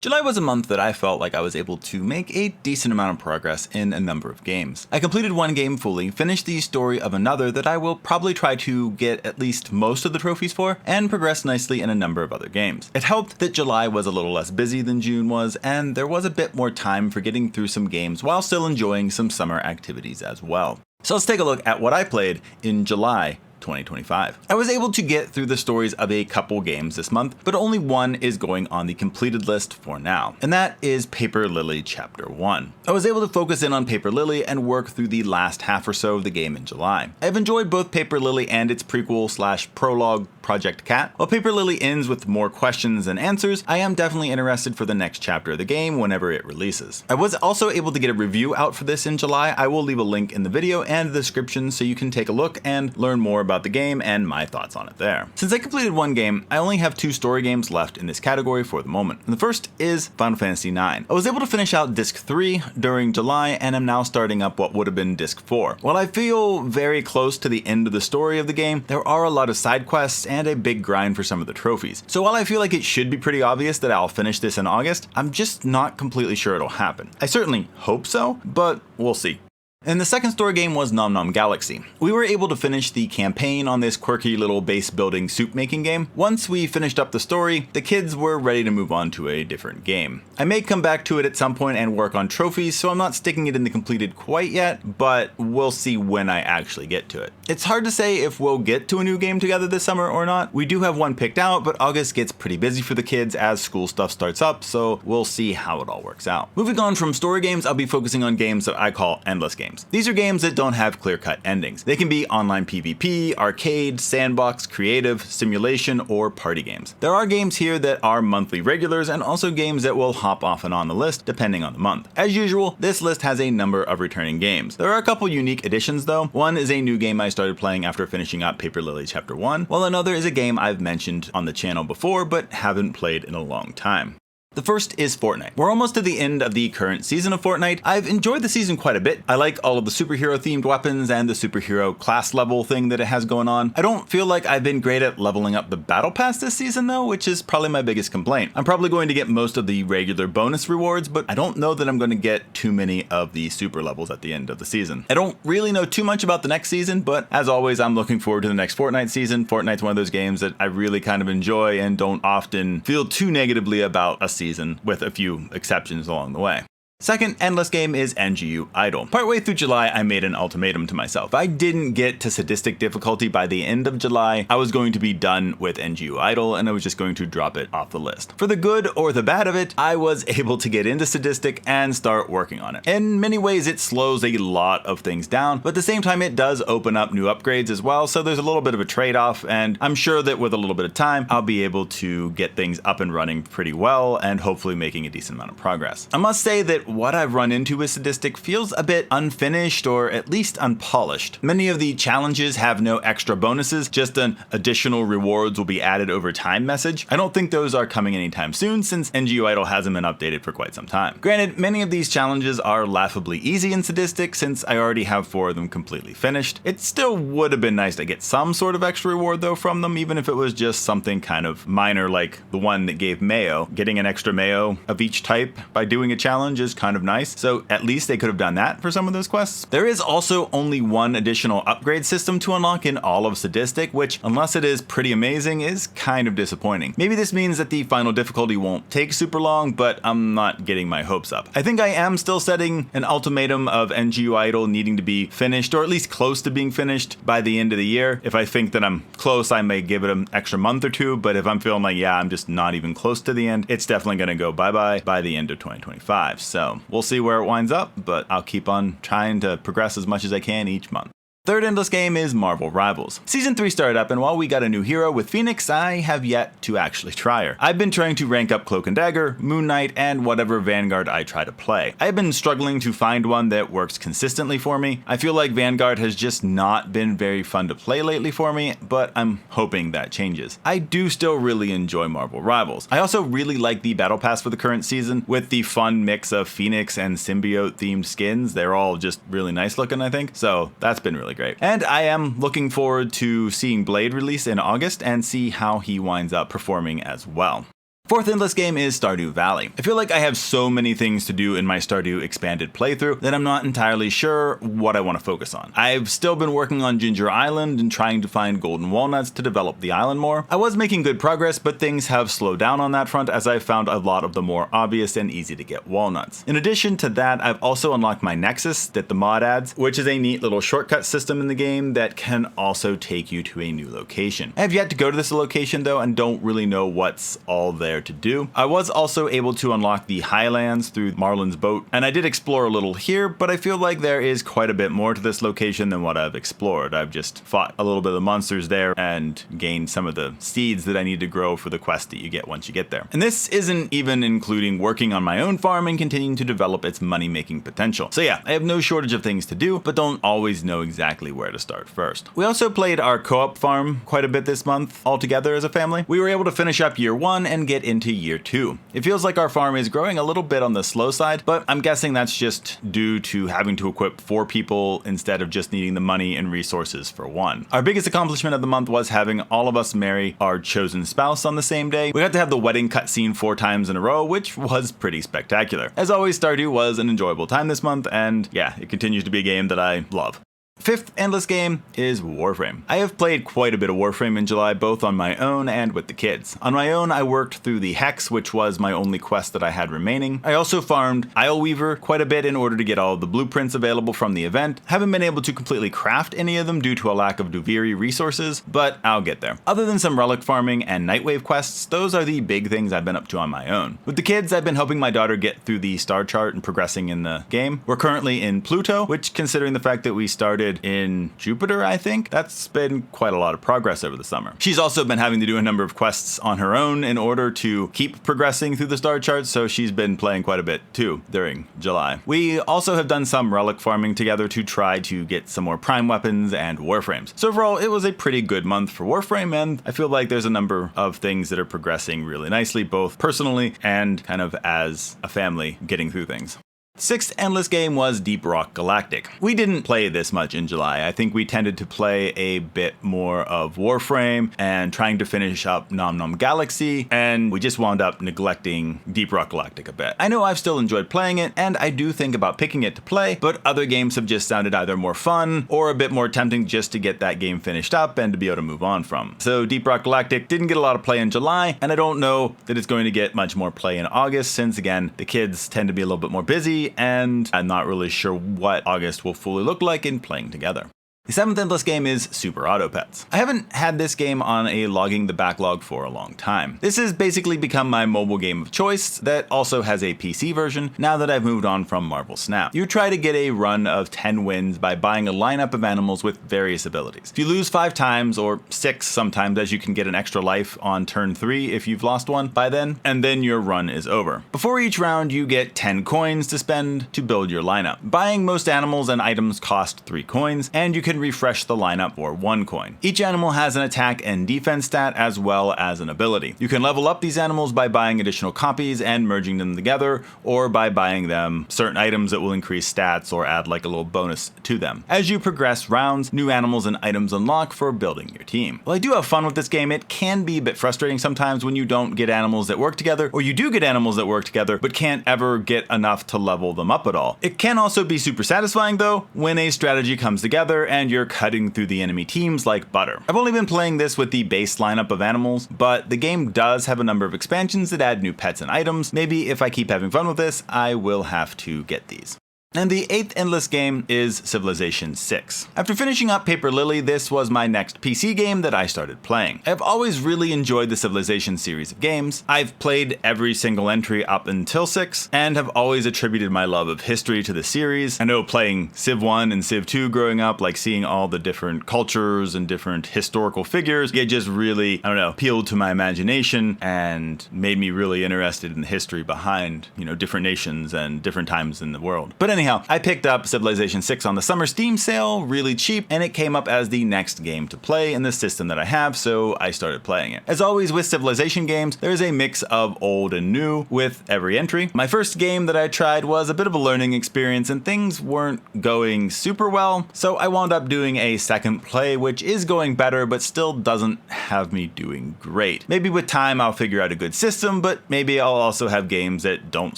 July was a month that I felt like I was able to make a decent amount of progress in a number of games. I completed one game fully, finished the story of another that I will probably try to get at least most of the trophies for, and progressed nicely in a number of other games. It helped that July was a little less busy than June was, and there was a bit more time for getting through some games while still enjoying some summer activities as well. So let's take a look at what I played in July 2025. I was able to get through the stories of a couple games this month, but only one is going on the completed list for now, and that is Paper Lily Chapter 1. I was able to focus in on Paper Lily and work through the last half or so of the game in July. I've enjoyed both Paper Lily and its prequel/prologue Project Cat. While Paper Lily ends with more questions than answers, I am definitely interested for the next chapter of the game whenever it releases. I was also able to get a review out for this in July. I will leave a link in the video and the description so you can take a look and learn more about the game and my thoughts on it there. Since I completed one game, I only have 2 story games left in this category for the moment. And the first is Final Fantasy IX. I was able to finish out Disc 3 during July and am now starting up what would have been Disc 4. While I feel very close to the end of the story of the game, there are a lot of side quests and a big grind for some of the trophies. So while I feel like it should be pretty obvious that I'll finish this in August, I'm just not completely sure it'll happen. I certainly hope so, but we'll see. And the second story game was Nom Nom Galaxy. We were able to finish the campaign on this quirky little base building soup making game. Once we finished up the story, the kids were ready to move on to a different game. I may come back to it at some point and work on trophies, so I'm not sticking it in the completed quite yet, but we'll see when I actually get to it. It's hard to say if we'll get to a new game together this summer or not. We do have one picked out, but August gets pretty busy for the kids as school stuff starts up, so we'll see how it all works out. Moving on from story games, I'll be focusing on games that I call endless games. These are games that don't have clear-cut endings. They can be online PvP, arcade, sandbox, creative, simulation, or party games. There are games here that are monthly regulars and also games that will hop off and on the list depending on the month. As usual, this list has a number of returning games. There are a couple unique additions though. One is a new game I started playing after finishing up Paper Lily Chapter 1, while another is a game I've mentioned on the channel before but haven't played in a long time. The first is Fortnite. We're almost to the end of the current season of Fortnite. I've enjoyed the season quite a bit. I like all of the superhero themed weapons and the superhero class level thing that it has going on. I don't feel like I've been great at leveling up the battle pass this season though, which is probably my biggest complaint. I'm probably going to get most of the regular bonus rewards, but I don't know that I'm going to get too many of the super levels at the end of the season. I don't really know too much about the next season, but as always, I'm looking forward to the next Fortnite season. Fortnite's one of those games that I really kind of enjoy and don't often feel too negatively about a season, with a few exceptions along the way. Second endless game is NGU Idol. Partway through July, I made an ultimatum to myself. If I didn't get to sadistic difficulty by the end of July, I was going to be done with NGU Idol and I was just going to drop it off the list. For the good or the bad of it, I was able to get into sadistic and start working on it. In many ways, it slows a lot of things down, but at the same time, it does open up new upgrades as well, so there's a little bit of a trade-off, and I'm sure that with a little bit of time, I'll be able to get things up and running pretty well and hopefully making a decent amount of progress. I must say that what I've run into with sadistic feels a bit unfinished or at least unpolished. Many of the challenges have no extra bonuses, just an additional rewards will be added over time message. I don't think those are coming anytime soon since NGU Idol hasn't been updated for quite some time. Granted, many of these challenges are laughably easy in sadistic since I already have 4 of them completely finished. It still would have been nice to get some sort of extra reward though from them, even if it was just something kind of minor like the one that gave mayo. Getting an extra mayo of each type by doing a challenge is kind of nice. So at least they could have done that for some of those quests. There is also only one additional upgrade system to unlock in all of Sadistic, which, unless it is pretty amazing, is kind of disappointing. Maybe this means that the final difficulty won't take super long, but I'm not getting my hopes up. I think I am still setting an ultimatum of NGU Idol needing to be finished, or at least close to being finished by the end of the year. If I think that I'm close, I may give it an extra month or 2, but if I'm feeling like, yeah, I'm just not even close to the end, it's definitely going to go bye-bye by the end of 2025. So we'll see where it winds up, but I'll keep on trying to progress as much as I can each month. Third endless game is Marvel Rivals. Season 3 started up, and while we got a new hero with Phoenix, I have yet to actually try her. I've been trying to rank up Cloak and Dagger, Moon Knight, and whatever Vanguard I try to play. I've been struggling to find one that works consistently for me. I feel like Vanguard has just not been very fun to play lately for me, but I'm hoping that changes. I do still really enjoy Marvel Rivals. I also really like the Battle Pass for the current season, with the fun mix of Phoenix and symbiote themed skins. They're all just really nice looking, I think, so that's been really great. And I am looking forward to seeing Blade release in August and see how he winds up performing as well. Fourth endless game is Stardew Valley. I feel like I have so many things to do in my Stardew expanded playthrough that I'm not entirely sure what I want to focus on. I've still been working on Ginger Island and trying to find golden walnuts to develop the island more. I was making good progress, but things have slowed down on that front as I've found a lot of the more obvious and easy to get walnuts. In addition to that, I've also unlocked my Nexus that the mod adds, which is a neat little shortcut system in the game that can also take you to a new location. I have yet to go to this location though and don't really know what's all there to do. I was also able to unlock the Highlands through Marlin's boat, and I did explore a little here, but I feel like there is quite a bit more to this location than what I've explored. I've just fought a little bit of the monsters there and gained some of the seeds that I need to grow for the quest that you get once you get there. And this isn't even including working on my own farm and continuing to develop its money-making potential. So yeah, I have no shortage of things to do, but don't always know exactly where to start first. We also played our co-op farm quite a bit this month all together as a family. We were able to finish up year 1 and get into year 2. It feels like our farm is growing a little bit on the slow side, but I'm guessing that's just due to having to equip 4 people instead of just needing the money and resources for 1. Our biggest accomplishment of the month was having all of us marry our chosen spouse on the same day. We got to have the wedding cutscene 4 times in a row, which was pretty spectacular. As always, Stardew was an enjoyable time this month, and yeah, it continues to be a game that I love. Fifth endless game is Warframe. I have played quite a bit of Warframe in July, both on my own and with the kids. On my own, I worked through the Hex, which was my only quest that I had remaining. I also farmed Isleweaver quite a bit in order to get all of the blueprints available from the event. Haven't been able to completely craft any of them due to a lack of Duviri resources, but I'll get there. Other than some relic farming and Nightwave quests, those are the big things I've been up to on my own. With the kids, I've been helping my daughter get through the star chart and progressing in the game. We're currently in Pluto, which, considering the fact that we started in Jupiter, I think, that's been quite a lot of progress over the summer. She's also been having to do a number of quests on her own in order to keep progressing through the star charts, so she's been playing quite a bit too during July. We also have done some relic farming together to try to get some more prime weapons and warframes. So overall, it was a pretty good month for Warframe, and I feel like there's a number of things that are progressing really nicely, both personally and kind of as a family getting through things. Sixth endless game was Deep Rock Galactic. We didn't play this much in July. I think we tended to play a bit more of Warframe and trying to finish up Nom Nom Galaxy, and we just wound up neglecting Deep Rock Galactic a bit. I know I've still enjoyed playing it, and I do think about picking it to play, but other games have just sounded either more fun or a bit more tempting just to get that game finished up and to be able to move on from. So Deep Rock Galactic didn't get a lot of play in July, and I don't know that it's going to get much more play in August, since again, the kids tend to be a little bit more busy, and I'm not really sure what August will fully look like in playing together. The seventh endless game is Super Auto Pets. I haven't had this game on a logging the backlog for a long time. This has basically become my mobile game of choice that also has a PC version now that I've moved on from Marvel Snap. You try to get a run of 10 wins by buying a lineup of animals with various abilities. If you lose 5 times, or 6 sometimes, as you can get an extra life on turn 3 if you've lost one by then, and then your run is over. Before each round, you get 10 coins to spend to build your lineup. Buying most animals and items cost 3 coins, and you can refresh the lineup for 1 coin. Each animal has an attack and defense stat as well as an ability. You can level up these animals by buying additional copies and merging them together, or by buying them certain items that will increase stats or add like a little bonus to them. As you progress rounds, new animals and items unlock for building your team. While I do have fun with this game, it can be a bit frustrating sometimes when you don't get animals that work together, or you do get animals that work together but can't ever get enough to level them up at all. It can also be super satisfying though when a strategy comes together and you're cutting through the enemy teams like butter. I've only been playing this with the base lineup of animals, but the game does have a number of expansions that add new pets and items. Maybe if I keep having fun with this, I will have to get these. And the 8th endless game is Civilization 6. After finishing up Paper Lily, this was my next PC game that I started playing. I've always really enjoyed the Civilization series of games. I've played every single entry up until 6, and have always attributed my love of history to the series. I know playing Civ 1 and Civ 2 growing up, like seeing all the different cultures and different historical figures, it just really, I don't know, appealed to my imagination and made me really interested in the history behind, different nations and different times in the world. But anyway, Anyhow, I picked up Civilization 6 on the summer Steam sale, really cheap, and it came up as the next game to play in the system that I have, so I started playing it. As always with Civilization games, there's a mix of old and new with every entry. My first game that I tried was a bit of a learning experience and things weren't going super well, so I wound up doing a second play, which is going better, but still doesn't have me doing great. Maybe with time I'll figure out a good system, but maybe I'll also have games that don't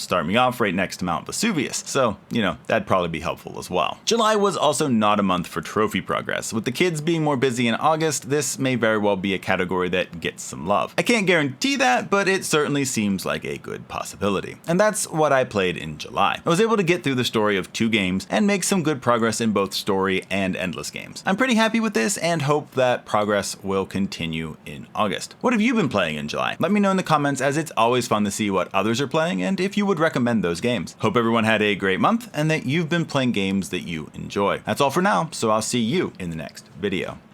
start me off right next to Mount Vesuvius. So, that'd probably be helpful as well. July was also not a month for trophy progress. With the kids being more busy in August, this may very well be a category that gets some love. I can't guarantee that, but it certainly seems like a good possibility. And that's what I played in July. I was able to get through the story of 2 games and make some good progress in both story and endless games. I'm pretty happy with this and hope that progress will continue in August. What have you been playing in July? Let me know in the comments, as it's always fun to see what others are playing and if you would recommend those games. Hope everyone had a great month and that you've been playing games that you enjoy. That's all for now, so I'll see you in the next video.